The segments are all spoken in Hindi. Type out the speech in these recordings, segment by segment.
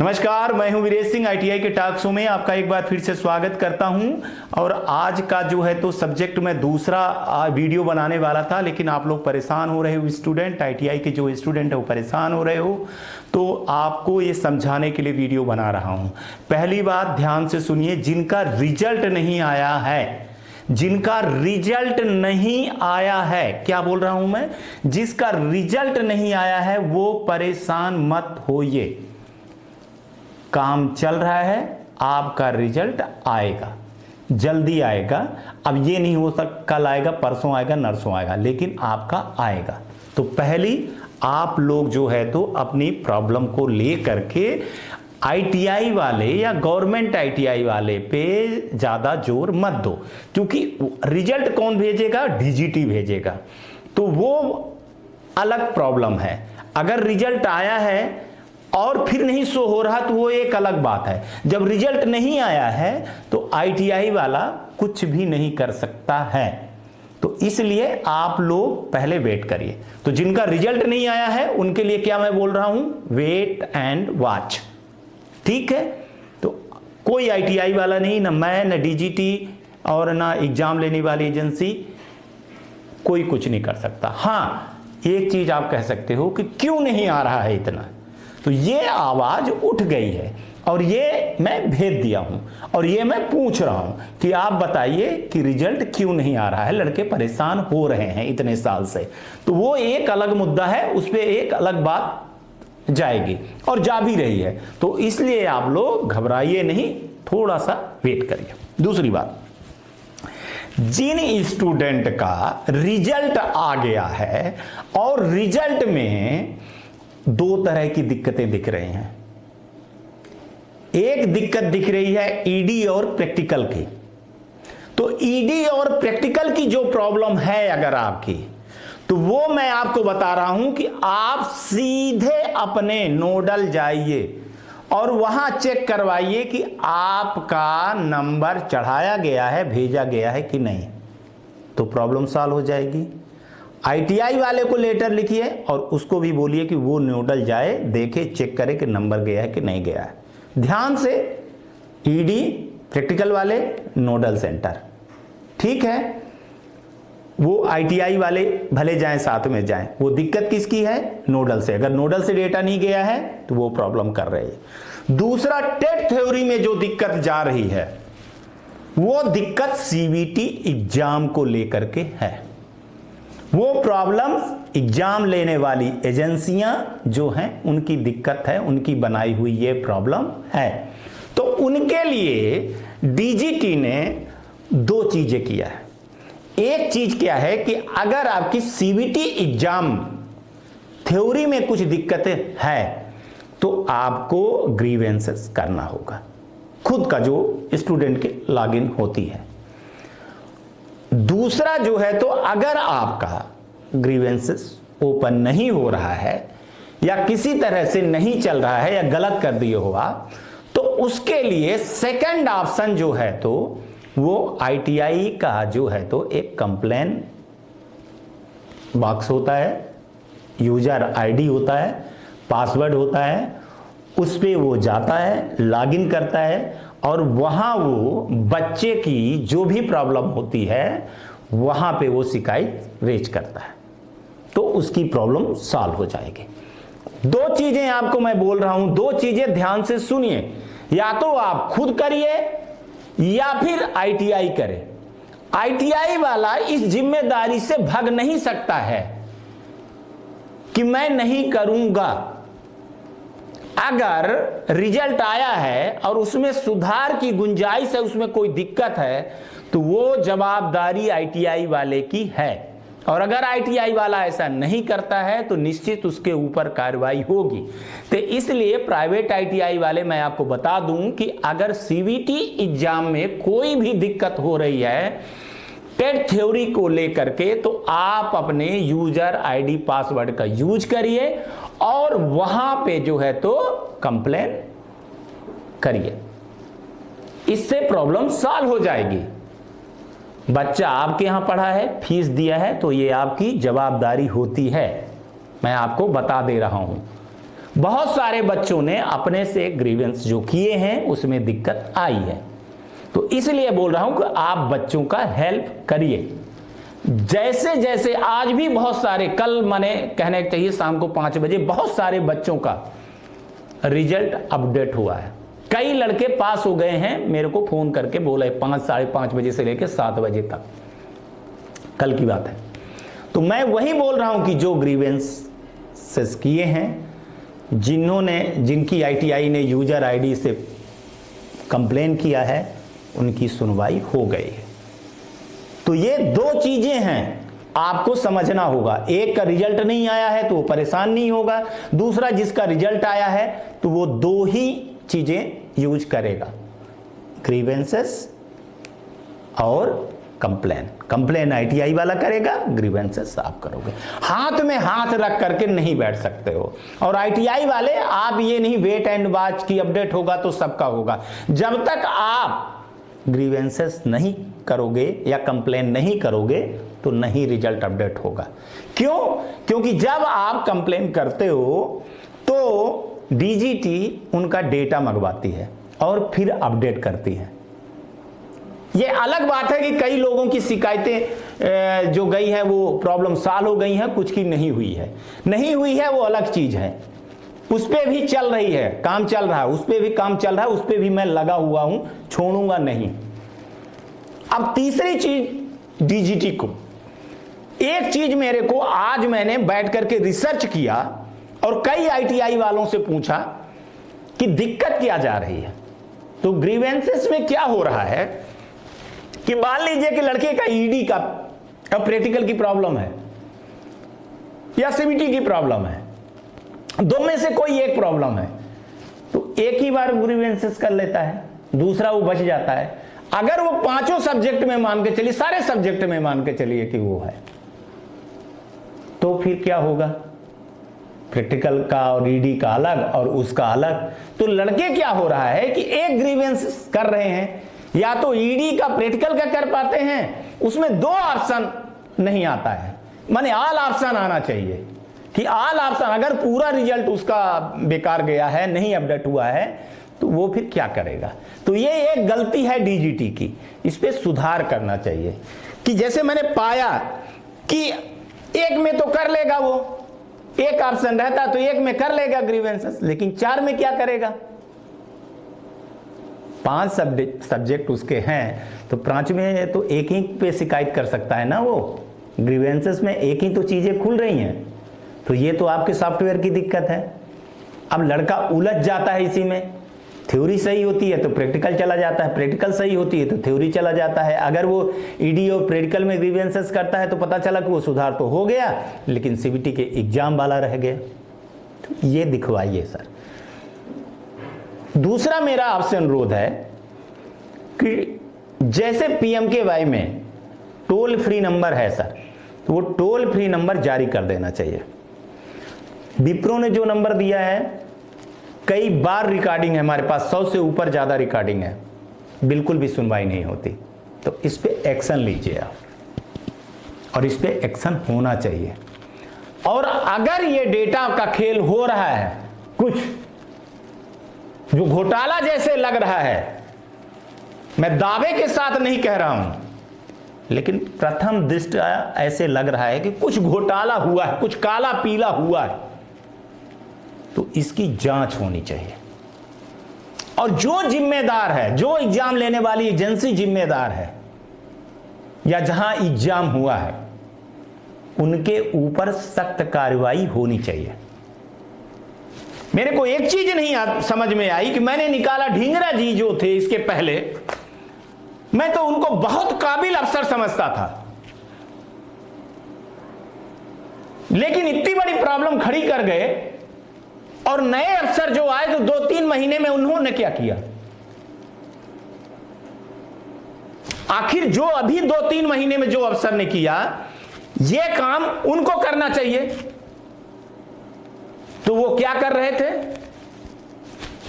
नमस्कार, मैं हूं वीरेश सिंह। आईटीआई के टॉक शो में आपका एक बार फिर से स्वागत करता हूं। और आज का जो है तो सब्जेक्ट में दूसरा वीडियो बनाने वाला था, लेकिन आप लोग परेशान हो रहे हो, स्टूडेंट आईटीआई के जो स्टूडेंट है वो परेशान हो रहे हो, तो आपको ये समझाने के लिए वीडियो बना रहा हूं। पहली बात ध्यान से सुनिए, जिनका रिजल्ट नहीं आया है, जिनका रिजल्ट नहीं आया है, क्या बोल रहा हूं मैं, जिसका रिजल्ट नहीं आया है वो परेशान मत होइए। काम चल रहा है, आपका रिजल्ट आएगा, जल्दी आएगा। अब ये नहीं हो सकता कल आएगा, परसों आएगा, नरसों आएगा, लेकिन आपका आएगा। तो पहली आप लोग जो है तो अपनी प्रॉब्लम को ले करके आईटीआई वाले या गवर्नमेंट आईटीआई वाले पे ज्यादा जोर मत दो, क्योंकि रिजल्ट कौन भेजेगा? डीजीटी भेजेगा, तो वो अलग प्रॉब्लम है। अगर रिजल्ट आया है और फिर नहीं शो हो रहा तो वो एक अलग बात है। जब रिजल्ट नहीं आया है तो आईटीआई वाला कुछ भी नहीं कर सकता है। तो इसलिए आप लोग पहले वेट करिए। तो जिनका रिजल्ट नहीं आया है उनके लिए क्या मैं बोल रहा हूं? Wait and watch. ठीक है, तो कोई आईटीआई वाला नहीं, ना मैं, ना डीजीटी और ना एग्जाम लेने वाली एजेंसी, कोई कुछ नहीं कर सकता। हाँ, एक चीज आप कह सकते हो कि क्यों नहीं आ रहा है इतना, तो ये आवाज उठ गई है और ये मैं भेज दिया हूं और ये मैं पूछ रहा हूं कि आप बताइए कि रिजल्ट क्यों नहीं आ रहा है। लड़के परेशान हो रहे हैं इतने साल से, तो वो एक अलग मुद्दा है, उस पर एक अलग बात जाएगी और जा भी रही है। तो इसलिए आप लोग घबराइए नहीं, थोड़ा सा वेट करिए। दूसरी बात, जिन स्टूडेंट का रिजल्ट आ गया है और रिजल्ट में दो तरह की दिक्कतें दिख रही हैं। एक दिक्कत दिख रही है ईडी और प्रैक्टिकल की। तो ईडी और प्रैक्टिकल की जो प्रॉब्लम है अगर आपकी, तो वो मैं आपको बता रहा हूं कि आप सीधे अपने नोडल जाइए और वहां चेक करवाइए कि आपका नंबर चढ़ाया गया है, भेजा गया है कि नहीं, तो प्रॉब्लम सॉल्व हो जाएगी। आईटीआई वाले को लेटर लिखिए और उसको भी बोलिए कि वो नोडल जाए, देखे, चेक करे कि नंबर गया है कि नहीं गया है। ध्यान से, ईडी प्रैक्टिकल वाले नोडल सेंटर, ठीक है। वो आईटीआई वाले भले जाएं, साथ में जाएं। वो दिक्कत किसकी है? नोडल से। अगर नोडल से डेटा नहीं गया है तो वो प्रॉब्लम कर रही है। दूसरा, टेट थ्योरी में जो दिक्कत जा रही है वो दिक्कत सीबीटी एग्जाम को लेकर के है। वो प्रॉब्लम एग्जाम लेने वाली एजेंसियां जो हैं उनकी दिक्कत है, उनकी बनाई हुई ये प्रॉब्लम है। तो उनके लिए डीजीटी ने दो चीजें किया है। एक चीज क्या है कि अगर आपकी सीबीटी एग्जाम थ्योरी में कुछ दिक्कतें है तो आपको ग्रीवेंसेस करना होगा, खुद का जो स्टूडेंट के लॉगिन होती है। दूसरा जो है तो अगर आपका ग्रीवेंसेस ओपन नहीं हो रहा है या किसी तरह से नहीं चल रहा है या गलत कर दिए हो आप, तो उसके लिए सेकंड ऑप्शन जो है तो वो आईटीआई का जो है तो एक कंप्लेन बॉक्स होता है, यूजर आईडी होता है, पासवर्ड होता है, उस पे वो जाता है, लॉगिन करता है और वहां वो बच्चे की जो भी प्रॉब्लम होती है वहां पे वो शिकायत रेज करता है, तो उसकी प्रॉब्लम सॉल्व हो जाएगी। दो चीजें आपको मैं बोल रहा हूं, दो चीजें ध्यान से सुनिए। या तो आप खुद करिए या फिर आईटीआई करे। आईटीआई वाला इस जिम्मेदारी से भाग नहीं सकता है कि मैं नहीं करूंगा। अगर रिजल्ट आया है और उसमें सुधार की गुंजाइश है, उसमें कोई दिक्कत है, तो वो जवाबदारी आईटीआई वाले की है। और अगर आईटीआई वाला ऐसा नहीं करता है तो निश्चित उसके ऊपर कार्रवाई होगी। तो इसलिए प्राइवेट आईटीआई वाले, मैं आपको बता दूं कि अगर सीबीटी एग्जाम में कोई भी दिक्कत हो रही है टेट थ्योरी को लेकर के, तो आप अपने यूजर आईडी पासवर्ड का यूज करिए और वहां पे जो है तो कंप्लेन करिए। इससे प्रॉब्लम सॉल्व हो जाएगी। बच्चा आपके यहां पढ़ा है, फीस दिया है, तो ये आपकी जवाबदारी होती है, मैं आपको बता दे रहा हूं। बहुत सारे बच्चों ने अपने से ग्रीवेंस जो किए हैं उसमें दिक्कत आई है। तो इसलिए बोल रहा हूं कि आप बच्चों का हेल्प करिए। जैसे जैसे आज भी बहुत सारे, कल मैंने कहने चाहिए शाम को 5 बजे बहुत सारे बच्चों का रिजल्ट अपडेट हुआ है। कई लड़के पास हो गए हैं, मेरे को फोन करके बोले 5 साढ़े 5 बजे से लेकर 7 बजे तक, कल की बात है। तो मैं वही बोल रहा हूं कि जो ग्रीवेंसेस किए हैं, जिनकी आईटीआई ने यूजर आईडी से कंप्लेन किया है, उनकी सुनवाई हो गई है। तो ये 2 चीजें हैं आपको समझना होगा। एक का रिजल्ट नहीं आया है तो वो परेशान नहीं होगा, दूसरा जिसका रिजल्ट आया है तो वो 2 ही चीजें यूज करेगा, ग्रीवेंसेस और कंप्लेन आईटीआई वाला करेगा, ग्रीवेंसेस आप करोगे। हाथ में हाथ रख करके नहीं बैठ सकते हो। और आईटीआई वाले आप ये नहीं वेट एंड वॉच की अपडेट होगा तो सबका होगा। जब तक आप ग्रीवेंसेस नहीं करोगे या कंप्लेन नहीं करोगे तो नहीं रिजल्ट अपडेट होगा। क्यों? क्योंकि जब आप कंप्लेन करते हो तो डीजीटी उनका डेटा मंगवाती है और फिर अपडेट करती है। ये अलग बात है कि कई लोगों की शिकायतें जो गई है वो प्रॉब्लम सॉल्व हो गई हैं, कुछ की नहीं हुई है वो अलग चीज है। उस पे भी चल रही है, काम चल रहा है, उस पे भी काम चल रहा है, उस पे भी मैं लगा हुआ हूं, छोड़ूंगा नहीं। अब तीसरी चीज डीजीटी को, एक चीज मेरे को आज मैंने बैठ करके रिसर्च किया और कई आईटीआई वालों से पूछा कि दिक्कत क्या जा रही है। तो ग्रीवेंसेस में क्या हो रहा है कि मान लीजिए कि लड़के का ईडी का प्रैक्टिकल की प्रॉब्लम है या सीबीटी की प्रॉब्लम है, 2 में से कोई एक प्रॉब्लम है, तो एक ही बार ग्रीवेंसेस कर लेता है, दूसरा वो बच जाता है। अगर वो 5 सब्जेक्ट में मान के चलिए, सारे सब्जेक्ट में मान के चलिए कि वो है, तो फिर क्या होगा? प्रैक्टिकल का और ईडी का अलग और उसका अलग। तो लड़के क्या हो रहा है कि एक ग्रीवेंस कर रहे हैं, या तो ईडी का प्रैक्टिकल का कर पाते हैं, उसमें 2 ऑप्शन नहीं आता है, माने ऑल ऑप्शन आना चाहिए कि ऑल ऑप्शन। अगर पूरा रिजल्ट उसका बेकार गया है, नहीं अपडेट हुआ है, तो वो फिर क्या करेगा? तो ये एक गलती है डीजीटी की, इस पे सुधार करना चाहिए। कि जैसे मैंने पाया कि एक में तो कर लेगा, वो एक ऑप्शन रहता तो एक में कर लेगा ग्रीवेंसेस, लेकिन 4 में क्या करेगा? 5 सब्जेक्ट उसके हैं तो 5 में तो एक ही पे शिकायत कर सकता है ना। वो ग्रीवेंसेस में एक ही तो चीजें खुल रही हैं, तो ये तो आपके सॉफ्टवेयर की दिक्कत है। अब लड़का उलझ जाता है इसी में, थ्योरी सही होती है तो प्रैक्टिकल चला जाता है, प्रैक्टिकल सही होती है तो थ्योरी चला जाता है। अगर वो ईडी और प्रैक्टिकल में ग्रीवेंसेस करता है तो पता चला कि वो सुधार तो हो गया लेकिन सीबीटी के एग्जाम वाला रह गया। तो ये दिखवाइए सर। दूसरा मेरा आपसे अनुरोध है कि जैसे पीएमकेवाई में टोल फ्री नंबर है सर, तो वो टोल फ्री नंबर जारी कर देना चाहिए। विप्रो ने जो नंबर दिया है, कई बार रिकॉर्डिंग है हमारे पास, 100 से ऊपर ज्यादा रिकॉर्डिंग है, बिल्कुल भी सुनवाई नहीं होती। तो इस पे एक्शन लीजिए आप, और इस पे एक्शन होना चाहिए। और अगर ये डेटा का खेल हो रहा है, कुछ जो घोटाला जैसे लग रहा है, मैं दावे के साथ नहीं कह रहा हूं, लेकिन प्रथम दृष्टया ऐसे लग रहा है कि कुछ घोटाला हुआ है, कुछ काला पीला हुआ है, तो इसकी जांच होनी चाहिए। और जो जिम्मेदार है, जो एग्जाम लेने वाली एजेंसी जिम्मेदार है या जहां एग्जाम हुआ है, उनके ऊपर सख्त कार्रवाई होनी चाहिए। मेरे को एक चीज नहीं समझ में आई कि मैंने निकाला, ढींगरा जी जो थे इसके पहले, मैं तो उनको बहुत काबिल अफसर समझता था, लेकिन इतनी बड़ी प्रॉब्लम खड़ी कर गए और नए अफसर जो आए तो 2-3 महीने में उन्होंने क्या किया? आखिर जो अभी 2-3 महीने में जो अफसर ने किया, यह काम उनको करना चाहिए। तो वो क्या कर रहे थे?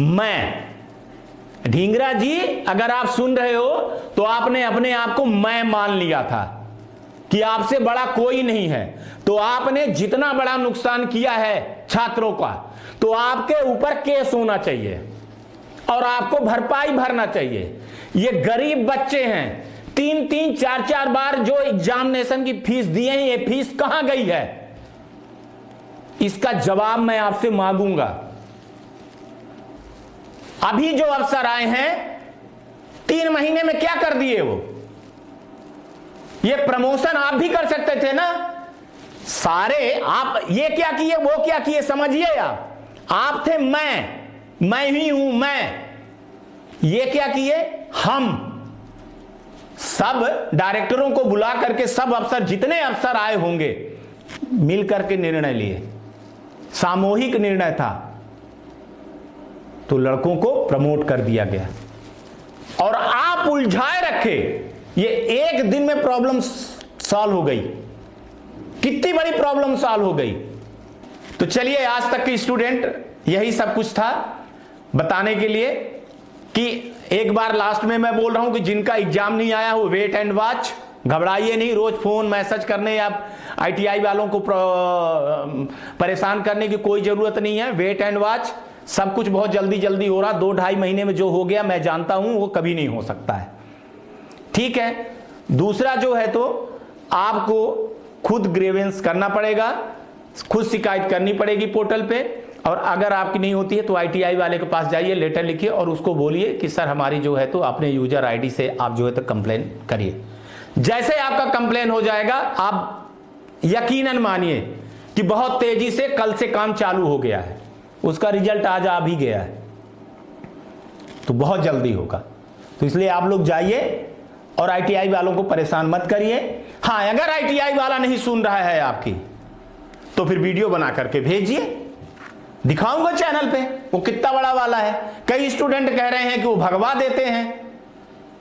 मैं ढींगरा जी, अगर आप सुन रहे हो तो आपने अपने आप को मैं मान लिया था कि आपसे बड़ा कोई नहीं है, तो आपने जितना बड़ा नुकसान किया है छात्रों का, तो आपके ऊपर केस होना चाहिए और आपको भरपाई भरना चाहिए। ये गरीब बच्चे हैं, 3-3, 4-4 बार जो एग्जामिनेशन की फीस दिए हैं, ये फीस कहां गई है? इसका जवाब मैं आपसे मांगूंगा। अभी जो अफसर आए हैं 3 महीने में क्या कर दिए वो? ये प्रमोशन आप भी कर सकते थे ना सारे। आप ये क्या किए, वो क्या किए, समझिए। आप थे मैं ही हूं मैं। ये क्या किए? हम सब डायरेक्टरों को बुला करके सब अफसर, जितने अफसर आए होंगे, मिल करके निर्णय लिए। सामूहिक निर्णय था, तो लड़कों को प्रमोट कर दिया गया। और आप उलझाए रखे, ये एक दिन में प्रॉब्लम सॉल्व हो गई। कितनी बड़ी प्रॉब्लम सॉल्व हो गई। तो चलिए, आज तक के स्टूडेंट, यही सब कुछ था बताने के लिए कि एक बार लास्ट में मैं बोल रहा हूं कि जिनका एग्जाम नहीं आया हो, वेट एंड वॉच, घबराइए नहीं। रोज फोन मैसेज करने या आईटीआई वालों को परेशान करने की कोई जरूरत नहीं है। वेट एंड वॉच, सब कुछ बहुत जल्दी जल्दी हो रहा। 2-2.5 महीने में जो हो गया मैं जानता हूं, वो कभी नहीं हो सकता है। ठीक है। दूसरा जो है, तो आपको खुद ग्रीवेंस करना पड़ेगा, खुद शिकायत करनी पड़ेगी पोर्टल पे। और अगर आपकी नहीं होती है तो आईटीआई वाले के पास जाइए, लेटर लिखिए और उसको बोलिए कि सर हमारी जो है तो अपने यूजर आईडी से आप जो है तो कंप्लेन करिए। जैसे आपका कंप्लेन हो जाएगा, आप यकीनन मानिए कि बहुत तेजी से कल से काम चालू हो गया है। उसका रिजल्ट आज आ भी गया है, तो बहुत जल्दी होगा। तो इसलिए आप लोग जाइए और आईटीआई वालों को परेशान मत करिए। हाँ, अगर आईटीआई वाला नहीं सुन रहा है आपकी, तो फिर वीडियो बना करके भेजिए, दिखाऊंगा चैनल पे वो कितना बड़ा वाला है। कई स्टूडेंट कह रहे हैं कि वो भगवा देते हैं।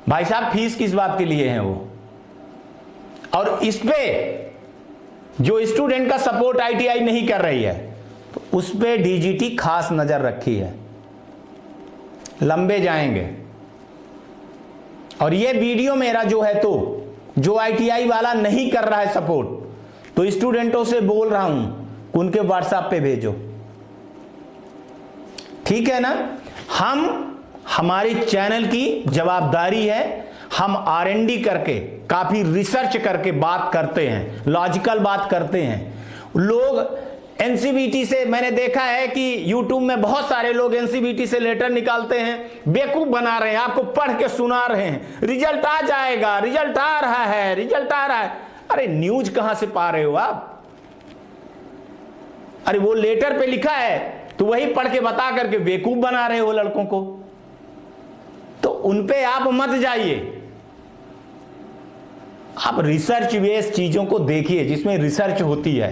भाई साहब, फीस किस बात के लिए है वो? और इस पे जो स्टूडेंट का सपोर्ट आईटीआई नहीं कर रही है, तो उस पे डीजीटी खास नजर रखी है। लंबे जाएंगे। और ये वीडियो मेरा जो है, तो जो आईटीआई वाला नहीं कर रहा है सपोर्ट, तो स्टूडेंटों से बोल रहा हूं कि उनके व्हाट्सएप पे भेजो। ठीक है ना? हमारी चैनल की जवाबदारी है, हम आरएनडी करके, काफी रिसर्च करके बात करते हैं, लॉजिकल बात करते हैं। लोग एनसीबीटी से, मैंने देखा है कि यूट्यूब में बहुत सारे लोग एनसीबीटी से लेटर निकालते हैं, बेवकूफ बना रहे हैं, आपको पढ़ के सुना रहे हैं, रिजल्ट आ जाएगा, रिजल्ट आ रहा है, रिजल्ट आ रहा है। अरे न्यूज कहां से पा रहे हो आप? अरे वो लेटर पे लिखा है तो वही पढ़ के बता करके बेवकूफ बना रहे हो लड़कों को। तो उनपे आप मत जाइए। आप रिसर्च बेस्ड चीजों को देखिए, जिसमें रिसर्च होती है,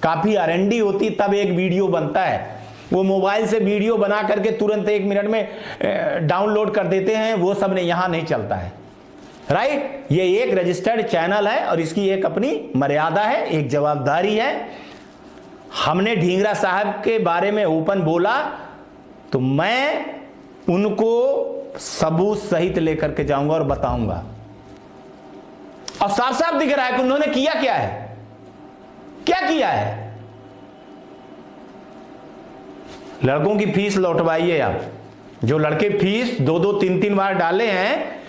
काफी आरएनडी होती, तब एक वीडियो बनता है। वो मोबाइल से वीडियो बना करके तुरंत 1 मिनट में डाउनलोड कर देते हैं, वो सब नहीं, यहां नहीं चलता है। राइट? ये एक रजिस्टर्ड चैनल है और इसकी एक अपनी मर्यादा है, एक जवाबदारी है। हमने ढींगरा साहब के बारे में ओपन बोला, तो मैं उनको सबूत सहित लेकर के जाऊंगा और बताऊंगा। और साफ साफ दिख रहा है कि उन्होंने किया क्या है, क्या किया है। लड़कों की फीस लौटवाइए आप। जो लड़के फीस 2-2, 3-3 बार डाले हैं,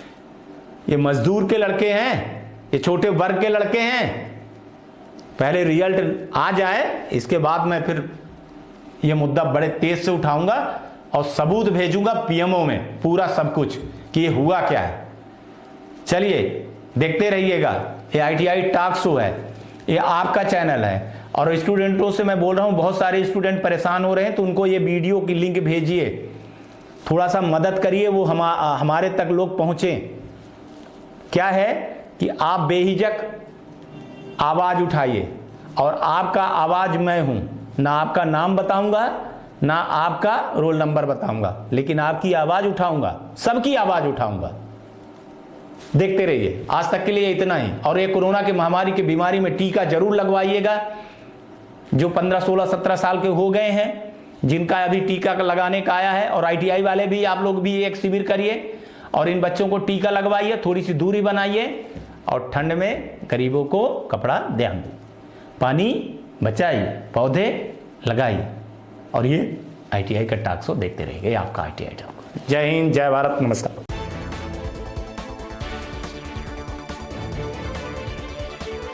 ये मजदूर के लड़के हैं, ये छोटे वर्ग के लड़के हैं। पहले रिजल्ट आ जाए, इसके बाद मैं फिर ये मुद्दा बड़े तेज से उठाऊंगा और सबूत भेजूंगा पीएमओ में, पूरा सब कुछ कि ये हुआ क्या है। चलिए देखते रहिएगा। ये आईटीआई टॉक शो है, ये आपका चैनल है। और स्टूडेंटों से मैं बोल रहा हूं, बहुत सारे स्टूडेंट परेशान हो रहे हैं, तो उनको ये वीडियो की लिंक भेजिए, थोड़ा सा मदद करिए, वो हमारे तक लोग पहुंचे। क्या है कि आप बेहिजक आवाज उठाइए, और आपका आवाज मैं हूं। ना आपका नाम बताऊंगा, ना आपका रोल नंबर बताऊंगा, लेकिन आपकी आवाज उठाऊंगा, सबकी आवाज उठाऊंगा। देखते रहिए। आज तक के लिए इतना ही। और ये कोरोना की महामारी की बीमारी में टीका जरूर लगवाइएगा। जो 15, 16, 17 साल के हो गए हैं, जिनका अभी टीका लगाने का आया है, और आईटीआई वाले भी, आप लोग भी एक शिविर करिए और इन बच्चों को टीका लगवाइए, थोड़ी सी दूरी बनाइए। और ठंड में गरीबों को कपड़ा ध्यान दो, पानी बचाइए, पौधे लगाइए, और ये ITI का टॉक शो देखते रहिए, आपका ITI टॉक। जय हिंद, जय भारत, नमस्कार।